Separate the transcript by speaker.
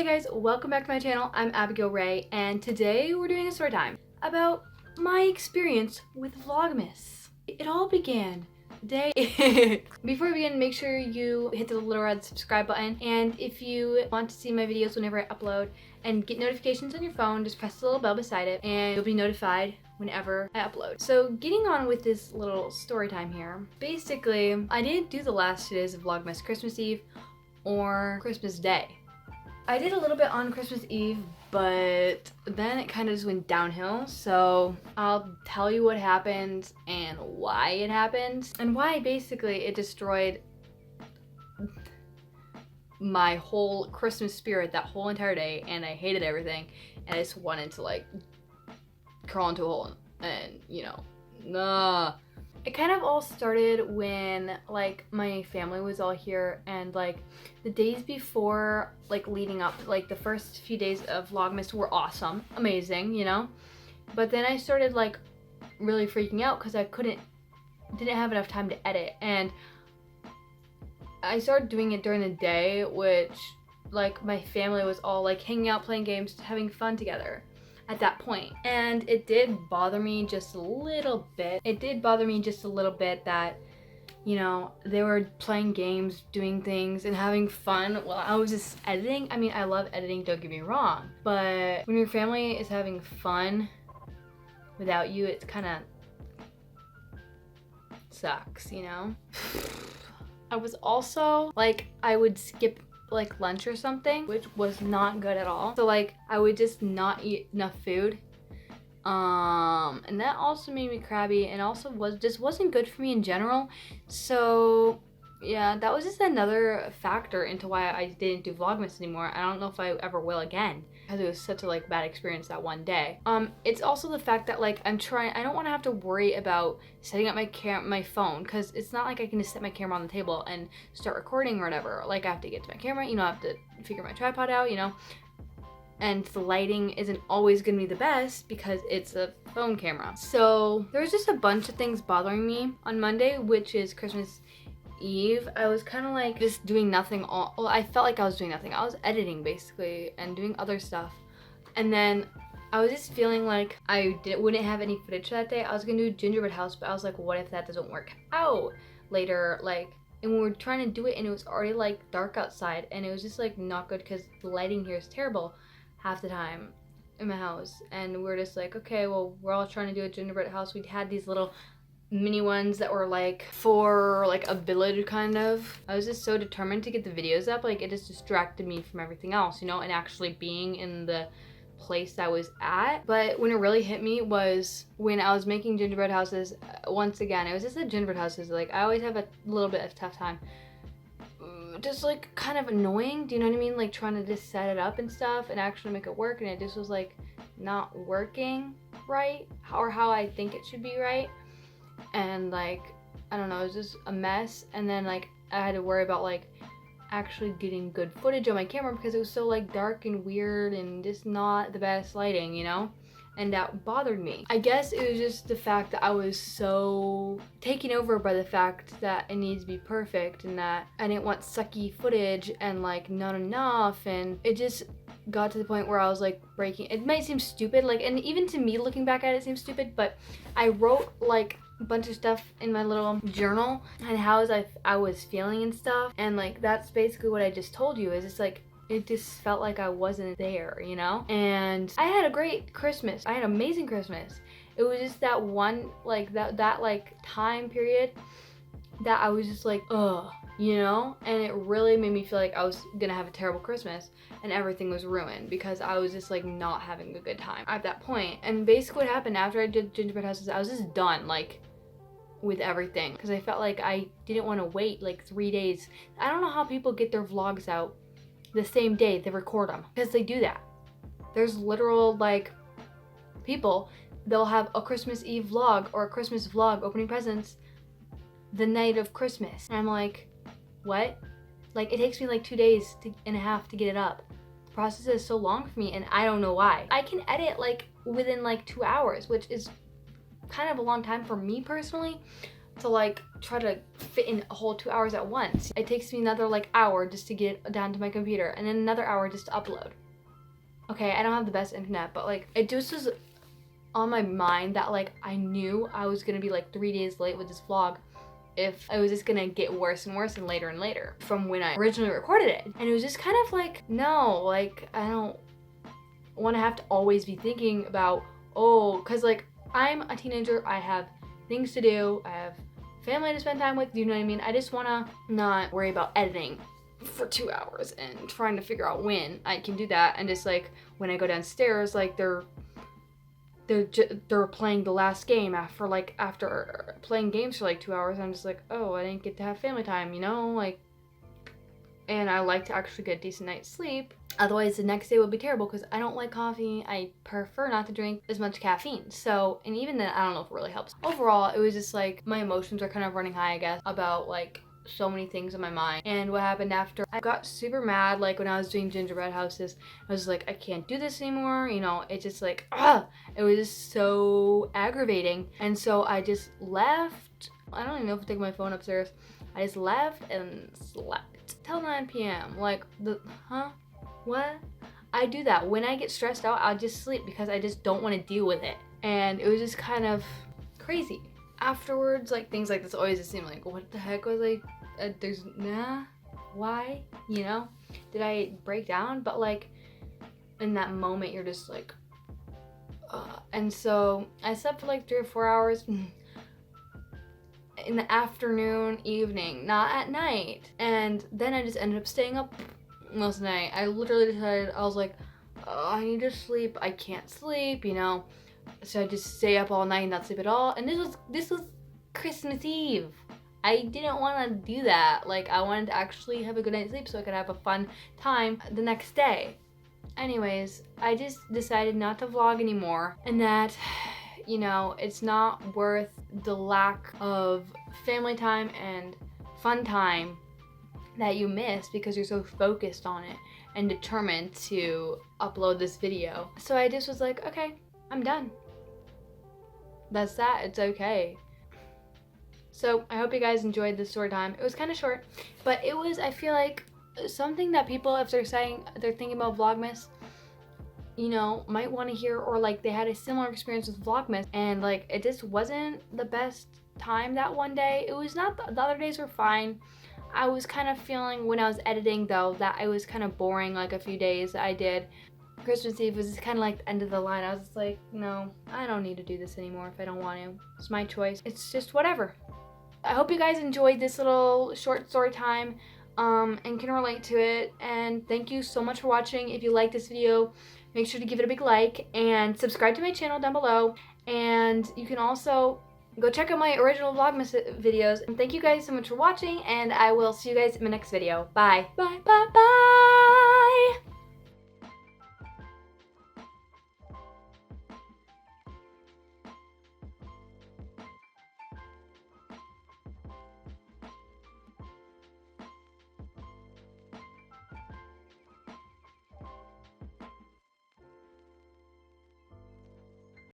Speaker 1: guys, welcome back to my channel. I'm Abigail Ray, and today we're doing a story time about my experience with Vlogmas. It all began day Before we begin, make sure you hit the little red subscribe button, and if you want to see my videos whenever I upload and get notifications on your phone, just press the little bell beside it and you'll be notified whenever I upload. So getting on with this little story time here. Basically, I didn't do the last 2 days of Vlogmas, Christmas Eve or Christmas Day. I did a little bit on Christmas Eve, but then it kind of just went downhill. So I'll tell you what happened and why it happened and why basically it destroyed my whole Christmas spirit that whole entire day, and I hated everything and I just wanted to like crawl into a hole and It kind of all started when like my family was all here, and like the days before, like leading up, like the first few days of Vlogmas were awesome, amazing, you know? But then I started like really freaking out because I didn't have enough time to edit, and I started doing it during the day, which like my family was all like hanging out, playing games, having fun together at that point. And it did bother me just a little bit. That, you know, they were playing games, doing things, and having fun while I was just editing. I mean, I love editing, don't get me wrong, but when your family is having fun without you, it's kind of sucks, you know? I was also like, I would skip like lunch or something, which was not good at all. So like I would just not eat enough food, and that also made me crabby, and also wasn't good for me in general. So yeah, that was just another factor into why I didn't do Vlogmas anymore. I don't know if I ever will again, because it was such a like bad experience that one day. It's also the fact that like I don't want to have to worry about setting up my phone, because it's not like I can just set my camera on the table and start recording or whatever. Like I have to get to my camera, you know, I have to figure my tripod out, you know, and the lighting isn't always gonna be the best because it's a phone camera. So there's just a bunch of things bothering me on Monday, which is Christmas Eve. I was kind of like just doing nothing. I felt like I was doing nothing. I was editing basically and doing other stuff, and then I was just feeling like wouldn't have any footage that day. I was gonna do gingerbread house, but I was like, what if that doesn't work out later? Like, and we were trying to do it and it was already like dark outside, and it was just like not good because the lighting here is terrible half the time in my house. And we were just like, okay, well, we're all trying to do a gingerbread house. We had these little mini ones that were like for like a village kind of. I was just so determined to get the videos up, like it just distracted me from everything else, you know, and actually being in the place I was at. But when it really hit me was when I was making gingerbread houses. Once again, it was just the gingerbread houses, like I always have a little bit of tough time, just like kind of annoying, do you know what I mean, like trying to just set it up and stuff and actually make it work, and it just was like not working right, or how I think it should be right. And like, I don't know, it was just a mess. And then like I had to worry about like actually getting good footage on my camera because it was so like dark and weird and just not the best lighting, you know? And that bothered me. I guess it was just the fact that I was so taken over by the fact that it needs to be perfect, and that I didn't want sucky footage and like not enough, and it just got to the point where I was like breaking. It might seem stupid, like, and even to me looking back at it, it seems stupid, but I wrote like a bunch of stuff in my little journal and how I was feeling and stuff, and like that's basically what I just told you. Is just like it just felt like I wasn't there, you know? And I had a great Christmas. I had an amazing Christmas. It was just that one like that like time period that I was just like, ugh, you know? And it really made me feel like I was gonna have a terrible Christmas and everything was ruined because I was just like not having a good time at that point. And basically what happened after I did gingerbread houses, I was just done like with everything because I felt like I didn't want to wait like 3 days. I don't know how people get their vlogs out the same day they record them, because they do that. There's literal like people, they'll have a Christmas Eve vlog or a Christmas vlog opening presents the night of Christmas. And I'm like, what? Like it takes me like 2 days and a half to get it up. The process is so long for me, and I don't know why. I can edit like within like 2 hours, which is kind of a long time for me personally to like try to fit in a whole 2 hours at once. It takes me another like hour just to get down to my computer and then another hour just to upload. Okay, I don't have the best internet, but like it just was on my mind that like I knew I was gonna be like 3 days late with this vlog if it was just gonna get worse and worse and later from when I originally recorded it. And it was just kind of like, no, like I don't want to have to always be thinking about, oh, because like I'm a teenager, I have things to do, I have family to spend time with, you know what I mean? I just want to not worry about editing for 2 hours and trying to figure out when I can do that. And just like when I go downstairs, like they're playing the last game after playing games for like 2 hours. I'm just like, oh, I didn't get to have family time, you know, like. And I like to actually get a decent night's sleep. Otherwise, the next day would be terrible because I don't like coffee. I prefer not to drink as much caffeine. So, and even then, I don't know if it really helps. Overall, it was just like my emotions are kind of running high, I guess, about like so many things in my mind. And what happened after, I got super mad, like when I was doing gingerbread houses. I was like, I can't do this anymore. You know, it just like, it was just so aggravating. And so I just left. I don't even know if I take my phone upstairs. I just left and slept till 9 p.m. Like, what? I do that. When I get stressed out, I'll just sleep because I just don't want to deal with it. And it was just kind of crazy. Afterwards, like, things like this always just seem like, what the heck was I, why? You know? Did I break down? But like, in that moment, you're just like, and so I slept for like 3 or 4 hours. In the afternoon, evening, not at night. And then I just ended up staying up most of the night. I literally decided, I was like, oh, I need to sleep. I can't sleep, you know? So I just stay up all night and not sleep at all. And this was Christmas Eve. I didn't want to do that. Like, I wanted to actually have a good night's sleep so I could have a fun time the next day. Anyways, I just decided not to vlog anymore, and that, you know, it's not worth the lack of family time and fun time that you miss because you're so focused on it and determined to upload this video. So I just was like, okay, I'm done. That's that. It's okay. So I hope you guys enjoyed this story time. It was kind of short, but it was, I feel like, something that people, if they're saying they're thinking about Vlogmas, you know, might want to hear, or like they had a similar experience with Vlogmas and like it just wasn't the best time that one day. It was not, the other days were fine. I was kind of feeling when I was editing though that I was kind of boring like a few days that I did. Christmas Eve was just kind of like the end of the line. I was just like, no, I don't need to do this anymore if I don't want to. It's my choice. It's just whatever. I hope you guys enjoyed this little short story time and can relate to it. And thank you so much for watching. If you like this video, make sure to give it a big like and subscribe to my channel down below. And you can also go check out my original Vlogmas videos. And thank you guys so much for watching, and I will see you guys in my next video. Bye. Bye, bye, bye.